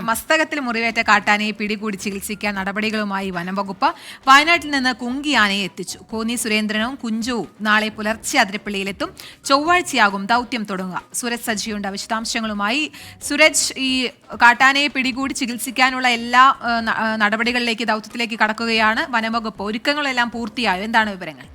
മസ്തകത്തിൽ മുറിവേറ്റ കാട്ടാനയെ പിടികൂടി ചികിത്സിക്കാൻ നടപടികളുമായി വനംവകുപ്പ് വയനാട്ടിൽ നിന്ന് കുങ്കിയാനയെ എത്തിച്ചു. കോന്നി സുരേന്ദ്രനും കുഞ്ചുവും നാളെ പുലർച്ചെ അതിരപ്പള്ളിയിലെത്തും. ചൊവ്വാഴ്ചയാകും ദൗത്യം തുടങ്ങുക. സുരജ് സജിയുണ്ട് വിശദാംശങ്ങളുമായി. സുരജ്, ഈ കാട്ടാനയെ പിടികൂടി ചികിത്സിക്കാനുള്ള എല്ലാ നടപടികളിലേക്ക് ദൗത്യത്തിലേക്ക് കടക്കുകയാണ് വനംവകുപ്പ്. ഒരുക്കങ്ങളെല്ലാം പൂർത്തിയായോ? എന്താണ് വിവരങ്ങൾ?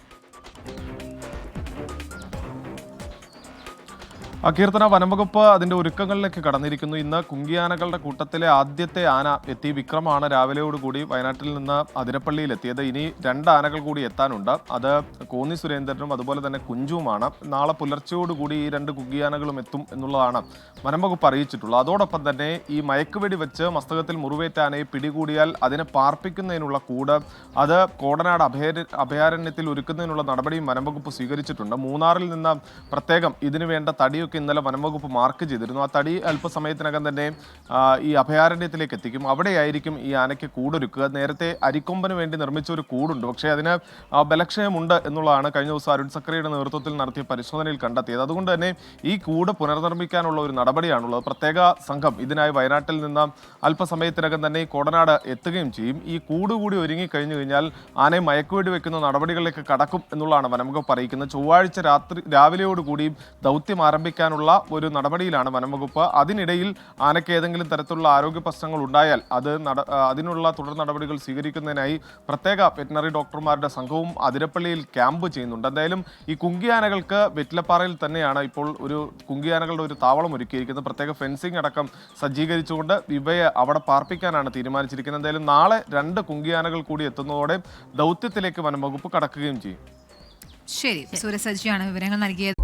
കീർത്തന, വനംവകുപ്പ് അതിന്റെ ഒരുക്കങ്ങളിലേക്ക് കടന്നിരിക്കുന്നു. ഇന്ന് കുങ്കിയാനകളുടെ കൂട്ടത്തിലെ ആദ്യത്തെ ആന എത്തി. വിക്രമാണ് രാവിലെയോടുകൂടി വയനാട്ടിൽ നിന്ന് അതിരപ്പള്ളിയിൽ എത്തിയത്. ഇനി 2 ആനകൾ കൂടി എത്താനുണ്ട്. അത് കോന്നി സുരേന്ദ്രനും അതുപോലെ തന്നെ കുഞ്ചുവുമാണ്. നാളെ പുലർച്ചയോടുകൂടി ഈ 2 കുങ്കിയാനകളും എത്തും എന്നുള്ളതാണ് വനംവകുപ്പ് അറിയിച്ചിട്ടുള്ളത്. അതോടൊപ്പം തന്നെ ഈ മയക്കുവെടി വെച്ച് മസ്തകത്തിൽ മുറിവേറ്റ ആനയെ പിടികൂടിയാൽ അതിനെ പാർപ്പിക്കുന്നതിനുള്ള കൂട് അത് കോടനാട് അഭയാരണ്യത്തിൽ ഒരുക്കുന്നതിനുള്ള നടപടിയും വനംവകുപ്പ് സ്വീകരിച്ചിട്ടുണ്ട്. മൂന്നാറിൽ നിന്ന് പ്രത്യേകം ഇതിനു വേണ്ട തടിയൊക്കെ ഇന്നലെ വനംവകുപ്പ് മാർക്ക് ചെയ്തിരുന്നു. ആ തടി അല്പസമയത്തിനകം തന്നെ ഈ അഭയാരണ്യത്തിലേക്ക് എത്തിക്കും. അവിടെയായിരിക്കും ഈ ആനയ്ക്ക് കൂടൊരുക്കുക. നേരത്തെ അരിക്കൊമ്പന് വേണ്ടി നിർമ്മിച്ച ഒരു കൂടുണ്ട്. പക്ഷേ അതിന് ബലക്ഷയമുണ്ട് എന്നുള്ളതാണ് കഴിഞ്ഞ ദിവസം അരുൺ സക്രിയുടെ നേതൃത്വത്തിൽ നടത്തിയ പരിശോധനയിൽ കണ്ടെത്തിയത്. അതുകൊണ്ട് തന്നെ ഈ കൂട് പുനർനിർമ്മിക്കാനുള്ള ഒരു നടപടിയാണുള്ളത്. പ്രത്യേക സംഘം ഇതിനായി വയനാട്ടിൽ നിന്ന് അല്പസമയത്തിനകം തന്നെ കോടനാട് എത്തുകയും ചെയ്യും. ഈ കൂട് കൂടി ഒരുങ്ങി കഴിഞ്ഞു കഴിഞ്ഞാൽ ആനയെ മയക്കുവെടി വെക്കുന്ന നടപടികളിലേക്ക് കടക്കും എന്നുള്ളതാണ് വനംവകുപ്പ് അറിയിക്കുന്നത്. ചൊവ്വാഴ്ച രാവിലെയോടുകൂടി ദൗത്യം ആരംഭിക്കാനുള്ള ഒരു നടപടിയിലാണ് വനംവകുപ്പ്. അതിനിടയിൽ ആനയ്ക്ക് ഏതെങ്കിലും തരത്തിലുള്ള ആരോഗ്യ പ്രശ്നങ്ങൾ ഉണ്ടായാൽ അതിനുള്ള തുടർ നടപടികൾ സ്വീകരിക്കുന്നതിനായി പ്രത്യേക വെറ്റിനറി ഡോക്ടർമാരുടെ സംഘവും അതിരപ്പള്ളിയിൽ ക്യാമ്പ് ചെയ്യുന്നുണ്ട്. എന്തായാലും ഈ കുങ്കിയാനകൾക്ക് വെറ്റിലപ്പാറയിൽ തന്നെയാണ് ഇപ്പോൾ ഒരു കുങ്കിയാനകളുടെ ഒരു താവളം ഒരുക്കിയിരിക്കുന്നത്. പ്രത്യേക ഫെൻസിംഗ് അടക്കം സജ്ജീകരിച്ചുകൊണ്ട് ഇവയെ അവിടെ പാർപ്പിക്കാനാണ് തീരുമാനിച്ചിരിക്കുന്നത്. എന്തായാലും നാളെ 2 കുങ്കിയാനകൾ കൂടി എത്തുന്നതോടെ ദൗത്യത്തിലേക്ക് വനംവകുപ്പ് കടക്കുകയും ചെയ്യും. ശരി, സൂരജ് സജിയാണ് വിവരങ്ങൾ നൽകിയത്.